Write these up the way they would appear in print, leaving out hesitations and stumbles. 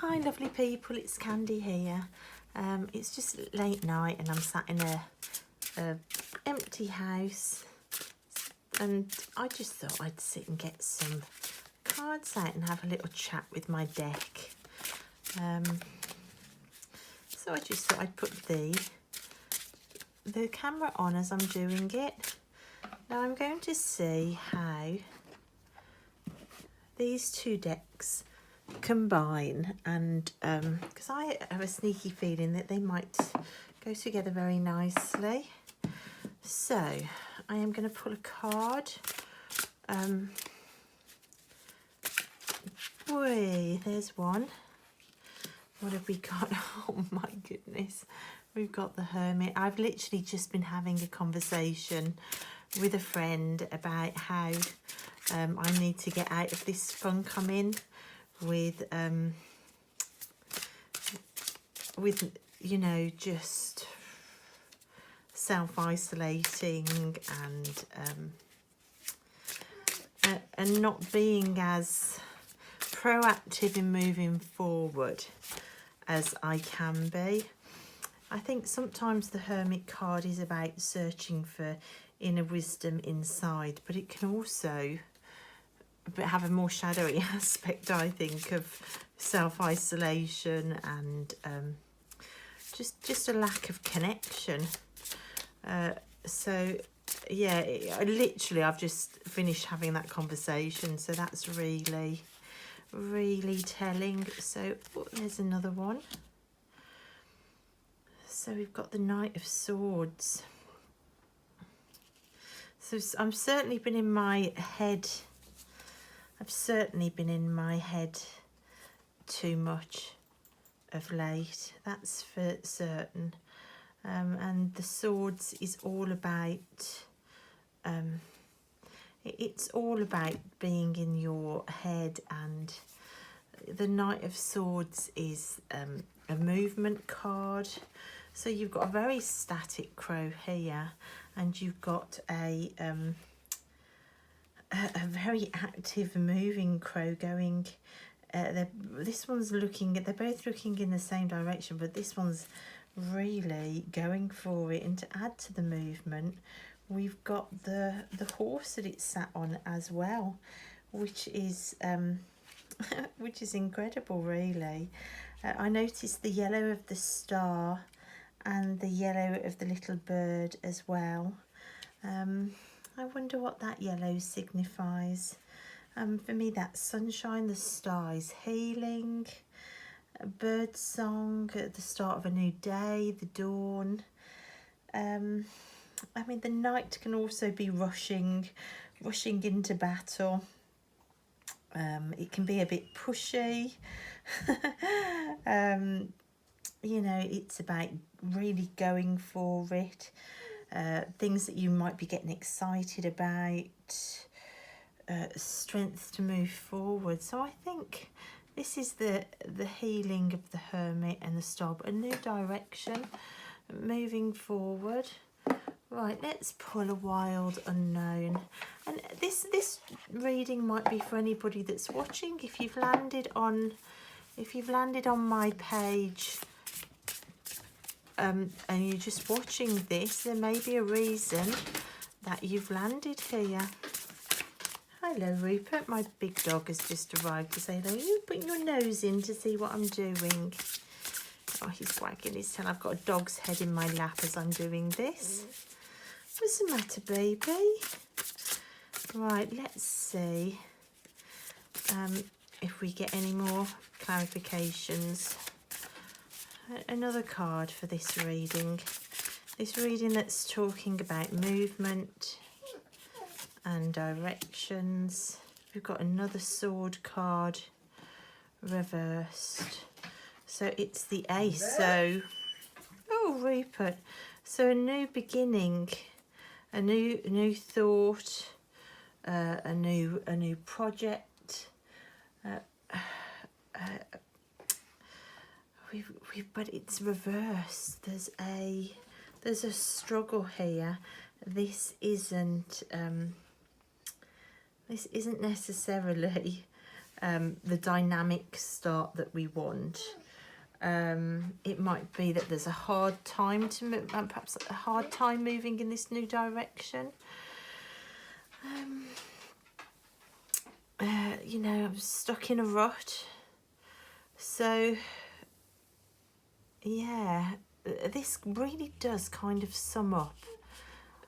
Hi lovely people, it's Candy here. It's just late night and I'm sat in a empty house, and I just thought I'd sit and get some cards out and have a little chat with my deck. So I just thought I'd put the camera on as I'm doing it. Now I'm going to see how these two decks combine, and because I have a sneaky feeling that they might go together very nicely. So I am going to pull a card. Boy, there's one. What have we got? Oh my goodness, we've got the Hermit. I've literally just been having a conversation with a friend about how I need to get out of this funk I'm in with you know, just self-isolating and not being as proactive in moving forward as I can be. I think sometimes the Hermit card is about searching for inner wisdom inside, but it can also have a more shadowy aspect, I think, of self-isolation and just a lack of connection. So yeah, I've just finished having that conversation, so that's really telling. So there's another one. So we've got the Knight of Swords. So I've certainly been in my head. I've certainly been in my head too much of late, that's for certain. And the Swords is all about, it's all about being in your head, and the Knight of Swords is a movement card. So you've got a very static crow here, and you've got a very active moving crow going. This one's looking, they're both looking in the same direction, but this one's really going for it. And to add to the movement, we've got the horse that it's sat on as well, which is which is incredible, really. I noticed the yellow of the star and the yellow of the little bird as well. I wonder what that yellow signifies. For me, that's sunshine, the star is healing, a bird song at the start of a new day, the dawn. I mean, the knight can also be rushing into battle. It can be a bit pushy. You know, it's about really going for it. Things that you might be getting excited about. Strength to move forward. So I think this is the healing of the Hermit and the star, a new direction, moving forward. Right, let's pull a Wild Unknown. And this reading might be for anybody that's watching. If you've landed on my page and you're just watching this, there may be a reason that you've landed here. Hello Rupert, my big dog has just arrived to say hello. You putting your nose in to see what I'm doing. Oh, he's wagging his tail. I've got a dog's head in my lap as I'm doing this. What's the matter, baby? Right, let's see if we get any more clarifications. Another card for this reading. This reading that's talking about movement and directions. We've got another sword card reversed. So it's the Ace. So, oh Rupert. So a new beginning, a new thought, a new project. But it's reversed. There's a struggle here. This isn't necessarily the dynamic start that we want. It might be that there's a hard time to move, perhaps a hard time moving in this new direction. You know, I'm stuck in a rut. So, yeah, this really does kind of sum up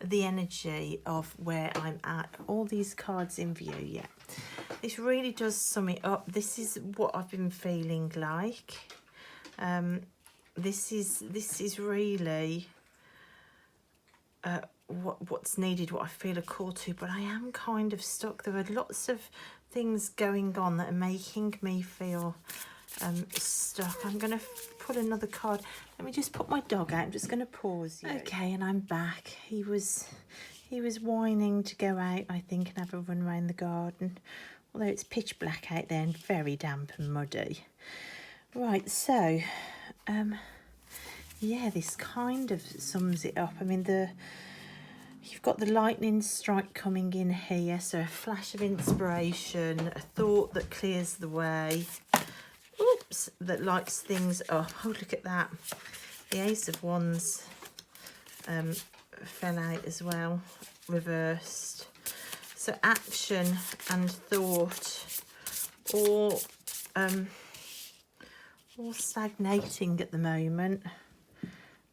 the energy of where I'm at. All these cards in view, yeah. This really does sum it up. This is what I've been feeling like. This is really what's needed, what I feel a call to, but I am kind of stuck. There are lots of things going on that are making me feel stuck. I'm going to pull another card. Let me just put my dog out. I'm just going to pause you. Okay, and I'm back. He was whining to go out, I think, and have a run around the garden. Although it's pitch black out there and very damp and muddy. Right, so, yeah, this kind of sums it up. I mean, you've got the lightning strike coming in here, so a flash of inspiration, a thought that clears the way. Oops, that lights things up. Oh, look at that. The Ace of Wands fell out as well, reversed. So action and thought all stagnating at the moment.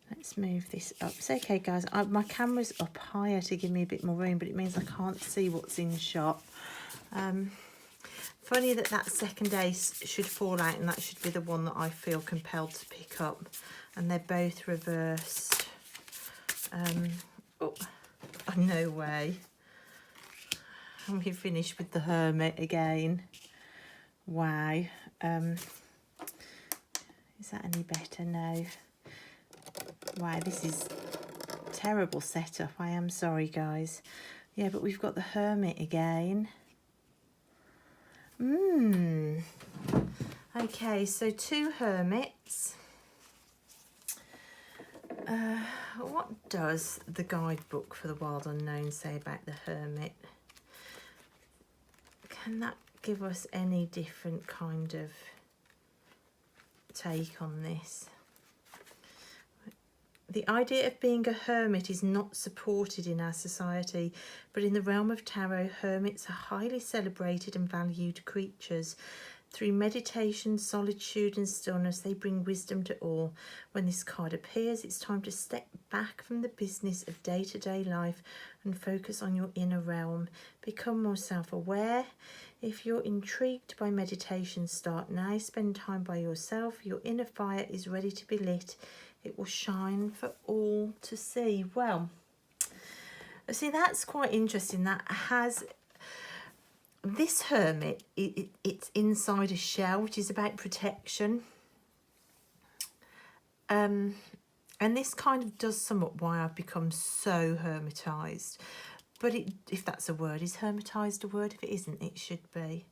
Let's move this up. It's okay, guys. My camera's up higher to give me a bit more room, but it means I can't see what's in shot. Funny that second ace should fall out, and that should be the one that I feel compelled to pick up. And they're both reversed. Oh, no way. And we finished with the Hermit again. Wow. Is that any better? No. Wow, this is a terrible setup. I am sorry, guys. Yeah, but we've got the Hermit again. Okay, so 2 Hermits. What does the guidebook for the Wild Unknown say about the Hermit? Can that give us any different kind of take on this? The idea of being a hermit is not supported in our society, but in the realm of tarot, hermits are highly celebrated and valued creatures. Through meditation, solitude and stillness, they bring wisdom to all. When this card appears, it's time to step back from the business of day-to-day life and focus on your inner realm. Become more self-aware. If you're intrigued by meditation, start now. Spend time by yourself. Your inner fire is ready to be lit. It will shine for all to see. Well, see, that's quite interesting. That has... This Hermit, it's inside a shell, which is about protection. And this kind of does sum up why I've become so hermitized. But if that's a word, is hermitized a word? If it isn't, it should be.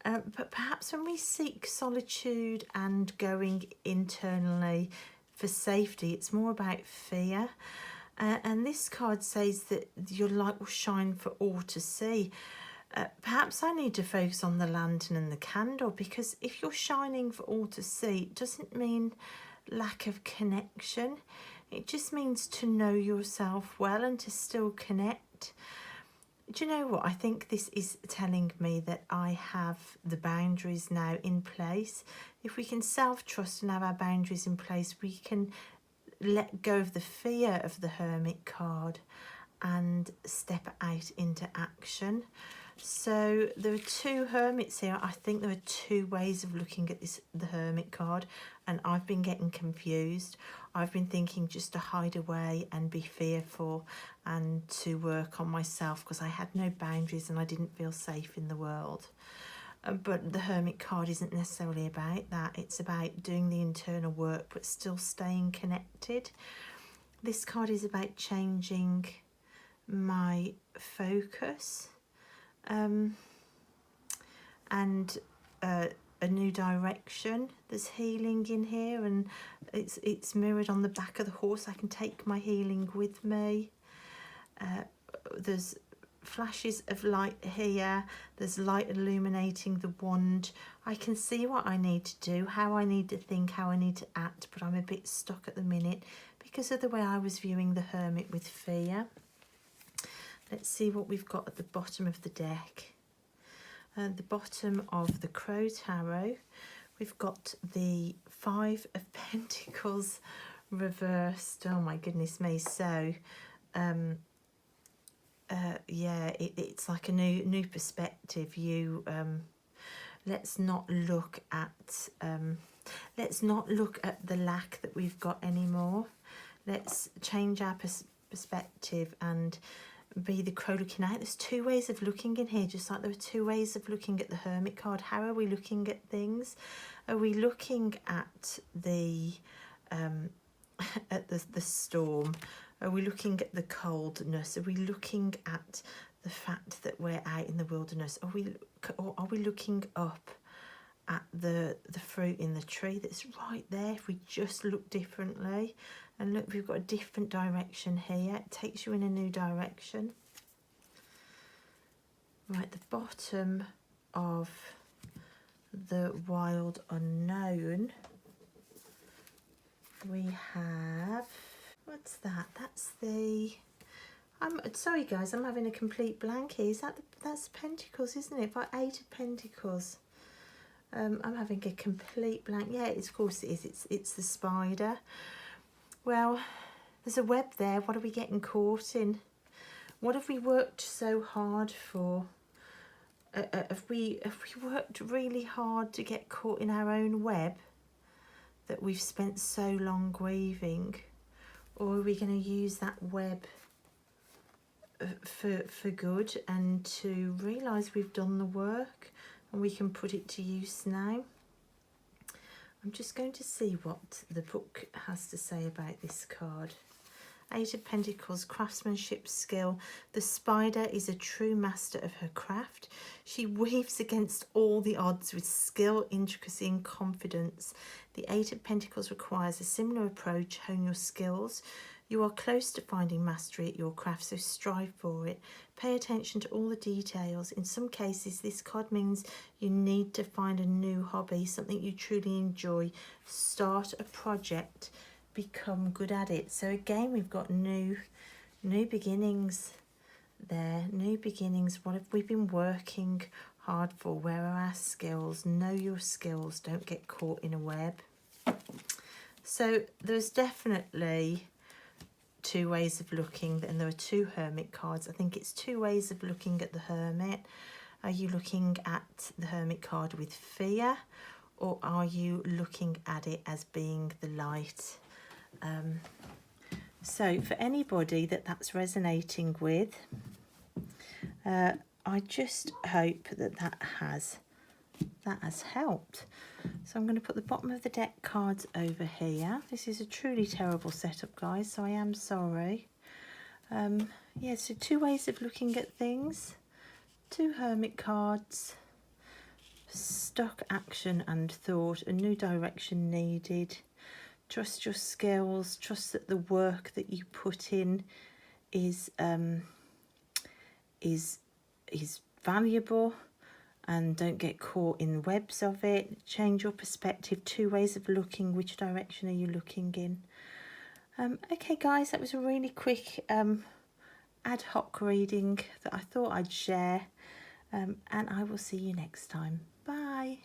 But perhaps when we seek solitude and going internally for safety, it's more about fear. And this card says that your light will shine for all to see. Perhaps I need to focus on the lantern and the candle, because if you're shining for all to see, it doesn't mean lack of connection. It just means to know yourself well and to still connect. Do you know what? I think this is telling me that I have the boundaries now in place. If we can self-trust and have our boundaries in place, we can let go of the fear of the Hermit card and step out into action. So there are 2 Hermits here. I think there are 2 ways of looking at the Hermit card, and I've been getting confused. I've been thinking just to hide away and be fearful and to work on myself because I had no boundaries and I didn't feel safe in the world. But the Hermit card isn't necessarily about that. It's about doing the internal work but still staying connected. This card is about changing my focus. And a new direction. There's healing in here, and it's mirrored on the back of the horse. I can take my healing with me. There's flashes of light here. There's light illuminating the wand. I can see what I need to do, how I need to think, how I need to act, but I'm a bit stuck at the minute because of the way I was viewing the Hermit with fear. Let's see what we've got at the bottom of the deck. At the bottom of the Crow Tarot, we've got the Five of Pentacles reversed. Oh my goodness me. So yeah, it's like a new perspective. You let's not look at the lack that we've got anymore. Let's change our perspective and be the crow looking out. There's two ways of looking in here, just like there are two ways of looking at the Hermit card. How are we looking at things? Are we looking at the storm? Are we looking at the coldness? Are we looking at the fact that we're out in the wilderness? Are we looking up at the fruit in the tree that's right there? If we just look differently, and look, we've got a different direction here. It takes you in a new direction. Right, the bottom of the Wild Unknown, we have, what's that? That's the, I'm sorry guys, I'm having a complete blank here. Is that that's Pentacles, isn't it? By Eight of Pentacles. I'm having a complete blank. Yeah, of course it is. It's the spider. Well, there's a web there. What are we getting caught in? What have we worked so hard for? Have we worked really hard to get caught in our own web that we've spent so long weaving? Or are we going to use that web for good and to realise we've done the work and we can put it to use now? I'm just going to see what the book has to say about this card. Eight of Pentacles, craftsmanship, skill. The spider is a true master of her craft. She weaves against all the odds with skill, intricacy and confidence. The Eight of Pentacles requires a similar approach. Hone your skills. You are close to finding mastery at your craft, so strive for it. Pay attention to all the details. In some cases, this card means you need to find a new hobby, something you truly enjoy. Start a project, become good at it. So again, we've got new beginnings there. New beginnings. What have we been working hard for? Where are our skills? Know your skills. Don't get caught in a web. So there's definitely two ways of looking, and there are two Hermit cards. I think it's two ways of looking at the Hermit. Are you looking at the Hermit card with fear, or are you looking at it as being the light? So for anybody that's resonating with, I just hope that has helped. So I'm going to put the bottom of the deck cards over here. This is a truly terrible setup, guys, so I am sorry. Yeah, so two ways of looking at things. Two Hermit cards. Stuck action and thought. A new direction needed. Trust your skills. Trust that the work that you put in is valuable. And don't get caught in webs of it. Change your perspective. Two ways of looking. Which direction are you looking in? Okay, guys, that was a really quick ad hoc reading that I thought I'd share. And I will see you next time. Bye.